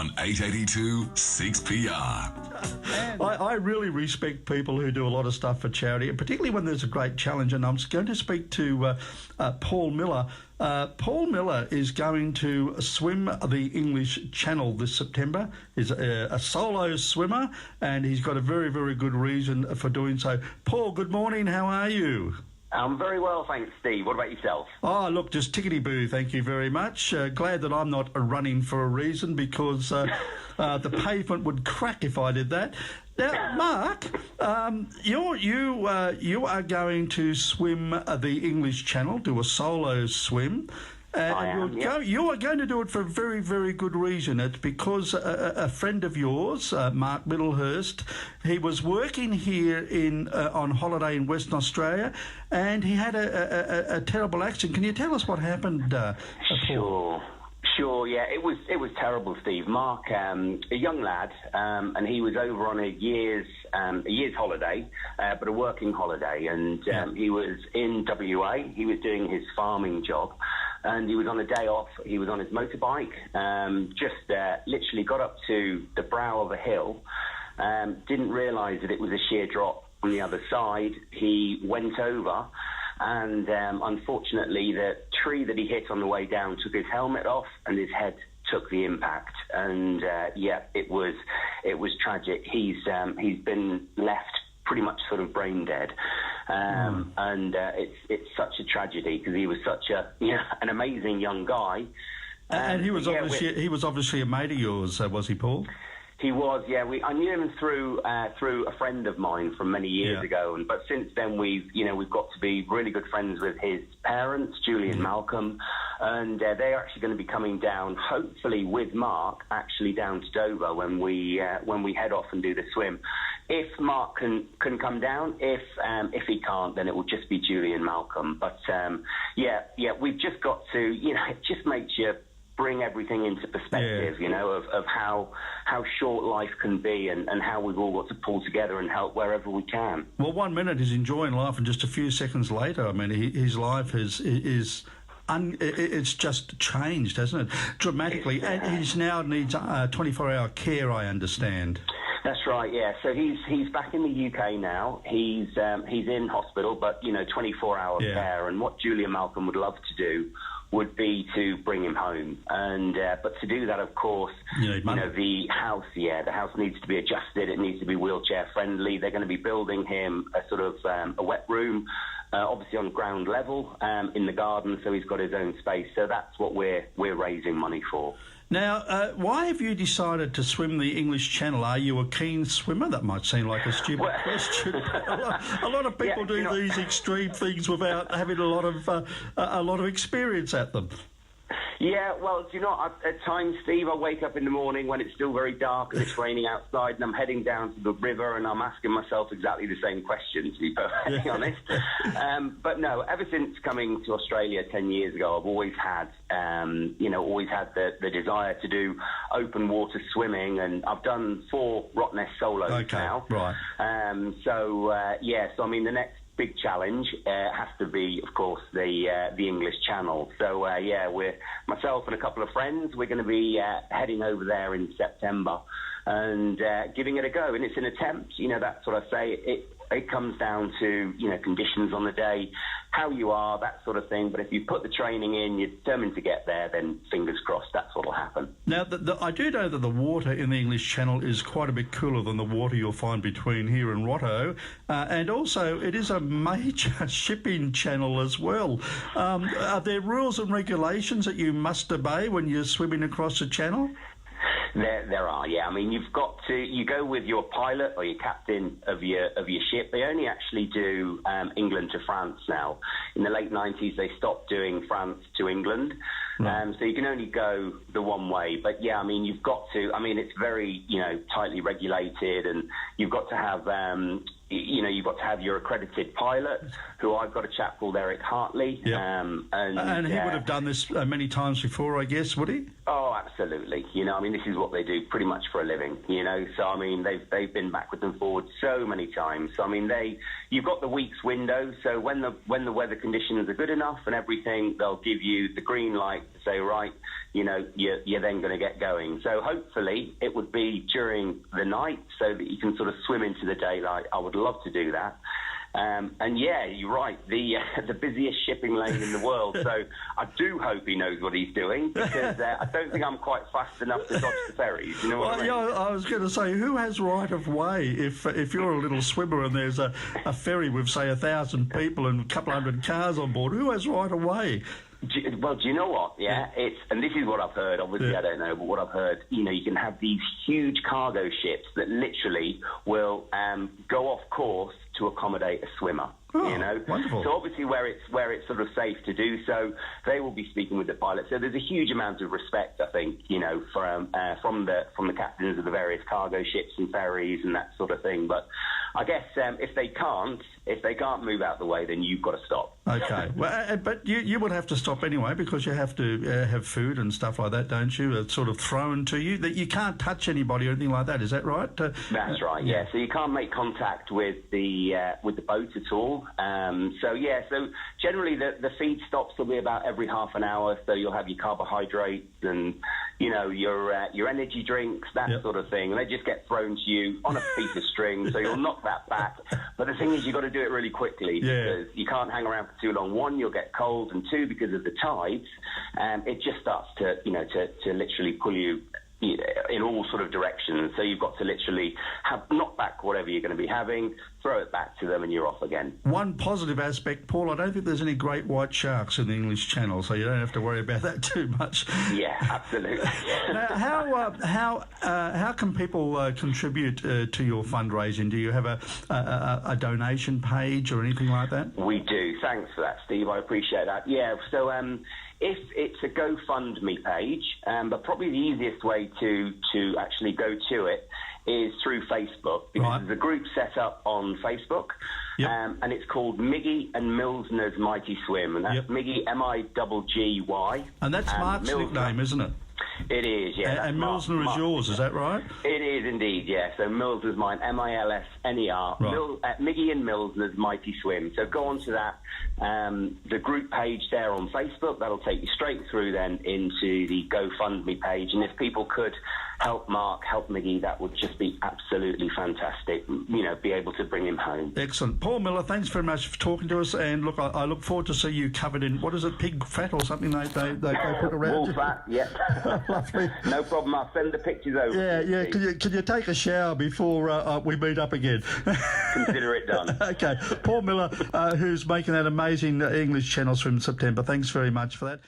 on 882 6PR. I really respect people who do a lot of stuff for charity, particularly when there's a great challenge. And I'm going to speak to Paul Miller. Paul Miller is going to swim the English Channel this September. He's a solo swimmer, and he's got a very, very good reason for doing so. Paul, good morning. How are you? I'm very well, thanks, Steve. What about yourself? Oh, look, just tickety-boo, thank you very much. Glad that I'm not running for a reason, because the pavement would crack if I did that. Now, Mark, you are going to swim the English Channel, do a solo swim. You are going to do it for a very, very good reason. It's because a friend of yours, Mark Middlehurst, he was working here on holiday in Western Australia, and he had a terrible accident. Can you tell us what happened, Paul? Sure, yeah, it was terrible, Steve. Mark, a young lad, and he was over on a year's holiday, but a working holiday, and he was in WA. He was doing his farming job, and he was on a day off. He was on his motorbike, just literally got up to the brow of a hill, didn't realise that it was a sheer drop on the other side. He went over, and unfortunately the tree that he hit on the way down took his helmet off, and his head took the impact. And it was tragic. He's been left pretty much sort of brain dead, and it's such a tragedy, because he was such an amazing young guy, and he was obviously a mate of yours, was he, Paul? He was, yeah. I knew him through a friend of mine from many years ago, but since then we've got to be really good friends with his parents, Julie and Malcolm, and they're actually going to be coming down, hopefully with Mark, actually down to Dover when we head off and do the swim. If Mark can come down, if he can't, then it will just be Julie and Malcolm. But we've just got to, it just makes you bring everything into perspective, of how short life can be, and how we've all got to pull together and help wherever we can. Well, 1 minute he's enjoying life, and just a few seconds later, I mean, his life it's just changed, hasn't it? Dramatically. And he now needs 24-hour care, I understand. That's right, yeah. So he's back in the UK now. He's in hospital, but 24-hour care. And what Julie and Malcolm would love to do would be to bring him home, and but to do that, of course, the house needs to be adjusted. It needs to be wheelchair friendly. They're going to be building him a sort of a wet room, obviously on ground level, in the garden, so he's got his own space. So that's what we're raising money for. Now, why have you decided to swim the English Channel? Are you a keen swimmer? That might seem like a stupid question. A lot of people do these extreme things without having a lot of experience at them. Yeah, well, at times, Steve, I wake up in the morning when it's still very dark and it's raining outside, and I'm heading down to the river, and I'm asking myself exactly the same question, to be perfectly honest. But no, ever since coming to Australia 10 years ago, I've always had, the desire to do open water swimming, and I've done 4 Rottnest solos now. Right. So I mean, the next big challenge has to be, of course, the English Channel. So we're myself and a couple of friends. We're going to be heading over there in September and giving it a go. And it's an attempt. That's what I say. It comes down to conditions on the day, how you are, that sort of thing. But if you put the training in, you're determined to get there, then fingers crossed, that's what will happen. Now, I do know that the water in the English Channel is quite a bit cooler than the water you'll find between here and Rotto, and also it is a major shipping channel as well. Are there rules and regulations that you must obey when you're swimming across the channel? There are, yeah. I mean, you go with your pilot or your captain of your ship. They only actually do England to France now. In the late 90s, they stopped doing France to England. So you can only go the one way. But yeah, I mean, you've got to. I mean, it's very tightly regulated, and you've got to have you've got to have your accredited pilot, who I've got a chap called Eric Hartley. Yep. And he would have done this many times before, I guess, would he? Oh, absolutely. I mean, this is what they do pretty much for a living, So I mean, they've been backwards and forwards so many times. So I mean, you've got the week's window. So when the weather conditions are good enough and everything, they'll give you the green light to say, right, you're then going to get going. So hopefully it would be during the night so that you can sort of swim into the daylight. I would love to do that. And yeah, you're right, the busiest shipping lane in the world. So I do hope he knows what he's doing, because I don't think I'm quite fast enough to dodge the ferries. You know what I mean? Yeah, I was going to say, who has right of way if you're a little swimmer and there's a ferry with, say, 1,000 people and a couple hundred cars on board? Who has right of way? Well, do you know what? Yeah, and this is what I've heard. Obviously, I don't know, but what I've heard, you can have these huge cargo ships that literally will go off course to accommodate a swimmer. Oh, wonderful. So obviously where it's sort of safe to do so, they will be speaking with the pilot. So there's a huge amount of respect, I think, from the captains of the various cargo ships and ferries and that sort of thing. But I guess if they can't move out the way, then you've got to stop. Okay. Well, but you would have to stop anyway, because you have to have food and stuff like that, don't you? It's sort of thrown to you. That you can't touch anybody or anything like that. Is that right? That's right. Yeah. So you can't make contact with the boat at all. So generally the feed stops will be about every half an hour. So you'll have your carbohydrates and your energy drinks, that sort of thing. And they just get thrown to you on a piece of string. So you'll knock that back. But the thing is, you've got to do it really quickly, because you can't hang around for too long. One, you'll get cold, and two, because of the tides, it just starts to literally pull you in all sort of directions. So you've got to literally knock back whatever you're going to be having, throw it back to them, and you're off again. One positive aspect, Paul, I don't think there's any great white sharks in the English Channel, so you don't have to worry about that too much. Yeah, absolutely. Now, how can people contribute to your fundraising? Do you have a donation page or anything like that? We do. Thanks for that, Steve. I appreciate that. Yeah, so if it's a GoFundMe page, but probably the easiest way to actually go to it is through Facebook, because there's a group set up on Facebook, and it's called Miggy and Milsner's Mighty Swim, and that's Miggy, M-I-G-G-Y. And that's Mark's nickname, isn't it? It is, yeah. And Milsner is yours, is that right? It is indeed, yeah. So Milsner's mine, M-I-L-S-N-E-R. Miggy and Milsner's Mighty Swim. So go on to that, the group page there on Facebook. That'll take you straight through then into the GoFundMe page. And if people could help Mark, help Miggy, that would just be absolutely fantastic. Be able to bring him home. Excellent. Paul Miller, thanks very much for talking to us. And look, I look forward to see you covered in, what is it, pig fat or something they put around Wool you? fat, yeah. Lovely. No problem. I'll send the pictures over. Yeah. Can you take a shower before we meet up again? Consider it done. Okay. Paul Miller, who's making that amazing English Channel Swim in September. Thanks very much for that.